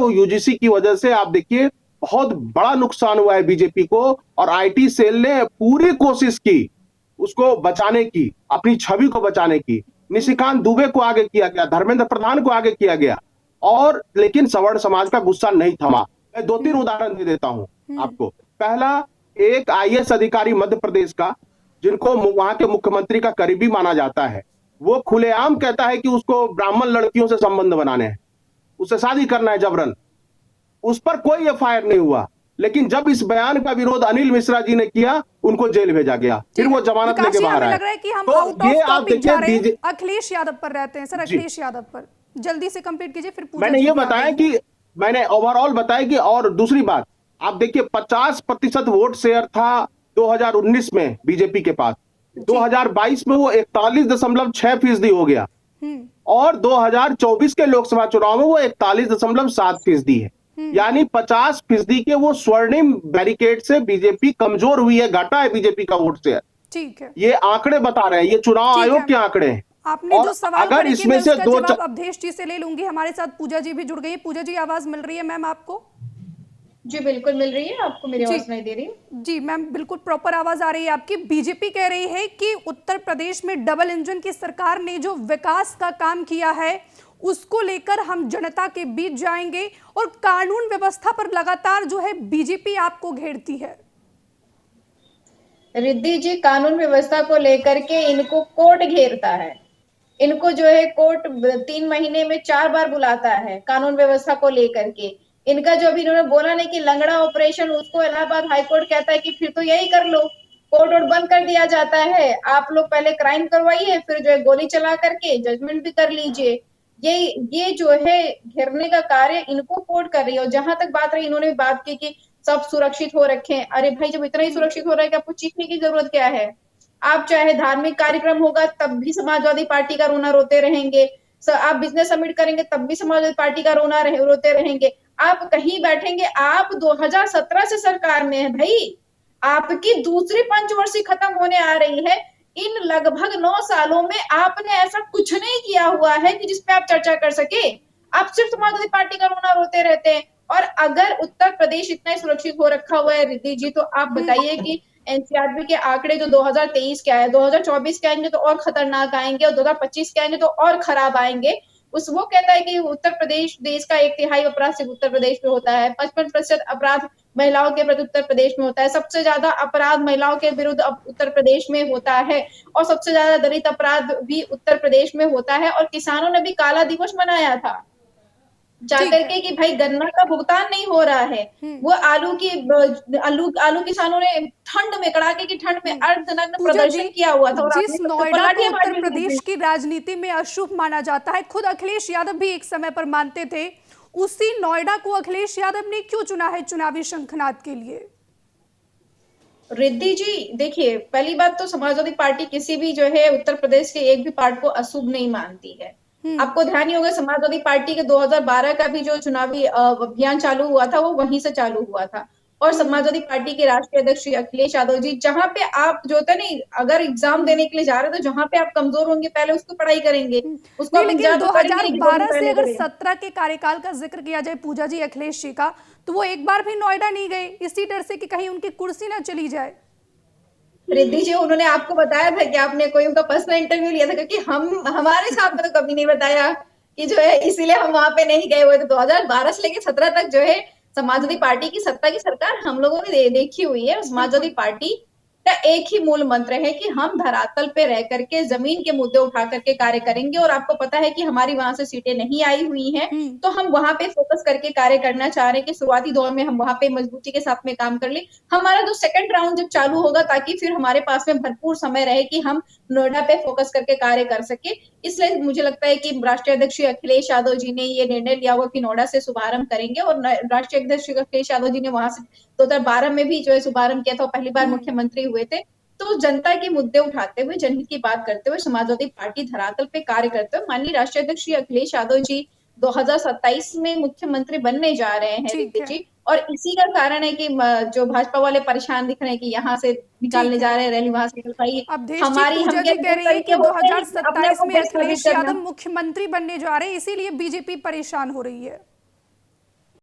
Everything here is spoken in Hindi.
वो यूजीसी की वजह से आप देखिए बहुत बड़ा नुकसान हुआ है बीजेपी को, और आईटी सेल ने पूरी कोशिश की उसको बचाने की, अपनी छवि को बचाने की। निशिकांत दुबे को आगे किया गया, धर्मेंद्र प्रधान को आगे किया गया, और लेकिन सवर्ण समाज का गुस्सा नहीं थमा। मैं 2-3 उदाहरण दे देता हूं आपको। पहला, एक आईएएस अधिकारी मध्य प्रदेश का, जिनको वहां के मुख्यमंत्री का करीबी माना जाता है, वो खुलेआम कहता है कि उसको ब्राह्मण लड़कियों से संबंध बनाने हैं, उससे शादी करना है जबरन। उस पर कोई एफआईआर नहीं हुआ, लेकिन जब इस बयान का विरोध अनिल मिश्रा जी ने किया, उनको जेल भेजा गया, फिर वो जमानत लेके बाहर आए। लग रहा है कि हम तो आउट ऑफ ये आप टॉपिक जा रहे हैं। देखिए, अखिलेश यादव पर रहते हैं सर, अखिलेश यादव पर जल्दी से कंप्लीट कीजिए, फिर पूजा मैंने जी ये भी आ बताया गई कि मैंने ओवरऑल बताया कि, और दूसरी बात आप देखिए 50% वोट शेयर था 2019 में बीजेपी के पास, 2022 में वो 41.6% हो गया, और 2024 के लोकसभा चुनाव में वो 41.7% है। यानी 50% के वो स्वर्णिम बैरिकेड से बीजेपी कमजोर हुई है, घटा है बीजेपी का वोट शेयर। ठीक है, ये आंकड़े बता रहे हैं, ये चुनाव आयोग के आंकड़े हैं। आपने और जो सवाल अगर खड़े किए इसमें मैं से उसका जवाब अवधेश जी से ले लूंगी। हमारे साथ पूजा जी भी जुड़ गई है। पूजा जी, आवाज मिल रही है मैम आपको? जी बिल्कुल मिल रही है। आपको मेरी आवाज सुनाई दे रही है? जी मैम, बिल्कुल प्रॉपर आवाज आ रही है आपकी। बीजेपी कह रही है कि उत्तर प्रदेश में डबल इंजन की सरकार ने जो विकास का काम किया है उसको लेकर हम जनता के बीच जाएंगे, और कानून व्यवस्था पर लगातार जो है बीजेपी आपको घेरती है। रिद्धि जी, कानून व्यवस्था को लेकर के इनको कोर्ट घेरता है। इनको जो है कोर्ट 3 महीने में 4 बार बुलाता है कानून व्यवस्था को लेकर के। इनका जो अभी इन्होंने बोला नहीं कि लंगड़ा ऑपरेशन, उसको इलाहाबाद हाईकोर्ट कहता है कि फिर तो यही कर लो, कोर्ट और बंद कर दिया जाता है। आप लोग पहले क्राइम करवाइए, फिर जो है गोली चला करके जजमेंट भी कर लीजिए। ये जो है घेरने का कार्य इनको कोर्ट कर रही है। और जहां तक बात रही, इन्होंने बात की कि सब सुरक्षित हो रखे हैं। अरे भाई, जब इतना ही सुरक्षित हो रहा है कि आपको चीखने की जरूरत क्या है? आप चाहे धार्मिक कार्यक्रम होगा तब भी समाजवादी पार्टी का रोना रोते रहेंगे, आप बिजनेस समिट करेंगे तब भी समाजवादी पार्टी का रोते रहेंगे। आप कहीं बैठेंगे, आप 2017 से सरकार में है भाई, आपकी दूसरी पंचवर्षीय खत्म होने आ रही है। इन लगभग 9 सालों में आपने ऐसा कुछ नहीं किया हुआ है कि जिसपे आप चर्चा कर सके। आप सिर्फ समाजवादी पार्टी का रोना रोते रहते हैं। और अगर उत्तर प्रदेश इतना ही सुरक्षित हो रखा हुआ है रिद्धि जी, तो आप बताइए कि एनसीआरबी के आंकड़े जो 2023 के आए, 2024 के आएंगे तो और खतरनाक आएंगे, और 2025 के आएंगे तो और खराब आएंगे। वो कहता है कि उत्तर प्रदेश, देश का 1/3 अपराध सिर्फ उत्तर प्रदेश में होता है, 55% अपराध महिलाओं के प्रति उत्तर प्रदेश में होता है, सबसे ज्यादा अपराध महिलाओं के विरुद्ध उत्तर प्रदेश में होता है, और सबसे ज्यादा दलित अपराध भी उत्तर प्रदेश में होता है। और किसानों ने भी काला दिवस मनाया था जाकर के कि भाई गन्ना का भुगतान नहीं हो रहा है। वो आलू किसानों ने ठंड में, कड़ाके की ठंड में अर्धनग्न प्रदर्शन किया हुआ था, और जिस नोएडा को उत्तर प्रदेश की राजनीति में अशुभ माना जाता है, खुद अखिलेश यादव भी एक समय पर मानते थे, उसी नोएडा को अखिलेश यादव ने क्यों चुना है चुनावी शंखनाद के लिए? रिद्धि जी देखिए, पहली बात तो समाजवादी पार्टी किसी भी जो है उत्तर प्रदेश के एक भी पार्ट को अशुभ नहीं मानती है। आपको ध्यान ही होगा, समाजवादी पार्टी के 2012 का भी जो चुनावी अभियान चालू हुआ था वो वहीं से चालू हुआ था। और समाजवादी पार्टी के राष्ट्रीय अध्यक्ष श्री अखिलेश यादव जी, जहां पे आप जो होता नहीं, अगर एग्जाम देने के लिए जा रहे हो तो जहां पे आप कमजोर होंगे पहले उसको पढ़ाई करेंगे, उसको नहीं, लेकिन 2012 से अगर करें। 17 के कार्यकाल का जिक्र किया जाए पूजा जी अखिलेश जी का, तो वो एक बार भी नोएडा नहीं गए, इसी डर से कि कहीं उनकी कुर्सी ना चली जाए। रिद्धि जी, उन्होंने आपको बताया था कि आपने कोई उनका पर्सनल इंटरव्यू लिया था? क्योंकि हमारे साथ में तो कभी नहीं बताया कि जो है इसीलिए हम वहां पे नहीं गए हुए थे। 2012 से लेकर 17 तक जो है समाजवादी पार्टी की सत्ता की सरकार हम लोगों ने देखी हुई है। समाजवादी पार्टी का एक ही मूल मंत्र है कि हम धरातल पे रह करके जमीन के मुद्दे उठा करके कार्य करेंगे। और आपको पता है कि हमारी वहां से सीटें नहीं आई हुई हैं, तो हम वहां पे फोकस करके कार्य करना चाह रहे हैं कि शुरुआती दौर में हम वहां पे मजबूती के साथ में काम कर ले। हमारा जो सेकंड राउंड जब चालू होगा, ताकि फिर हमारे पास में भरपूर समय रहे कि हम नोएडा पे फोकस करके कार्य कर सके। इसलिए मुझे लगता है कि राष्ट्रीय अध्यक्ष अखिलेश यादव जी ने ये निर्णय लिया हुआ कि नोएडा से शुभारंभ करेंगे। और राष्ट्रीय अध्यक्ष अखिलेश यादव जी ने वहां से 2012 में भी जो है शुभारंभ किया था, पहली बार मुख्यमंत्री हुए थे। तो जनता के मुद्दे उठाते हुए, जनहित की बात करते हुए समाजवादी पार्टी धरातल पे कार्य करते हुए माननीय राष्ट्रीय अध्यक्ष श्री अखिलेश यादव जी 2027 में मुख्यमंत्री बनने जा रहे हैं रिद्धि जी। और इसी का कारण है कि जो भाजपा वाले परेशान दिख रहे हैं कि यहाँ से निकालने जा रहे हैं रैली, वहां से निकल पाई। हमारी पूजा जी कह रही है कि 2027 में अखिलेश यादव मुख्यमंत्री बनने जा रहे हैं, इसीलिए बीजेपी परेशान हो रही है।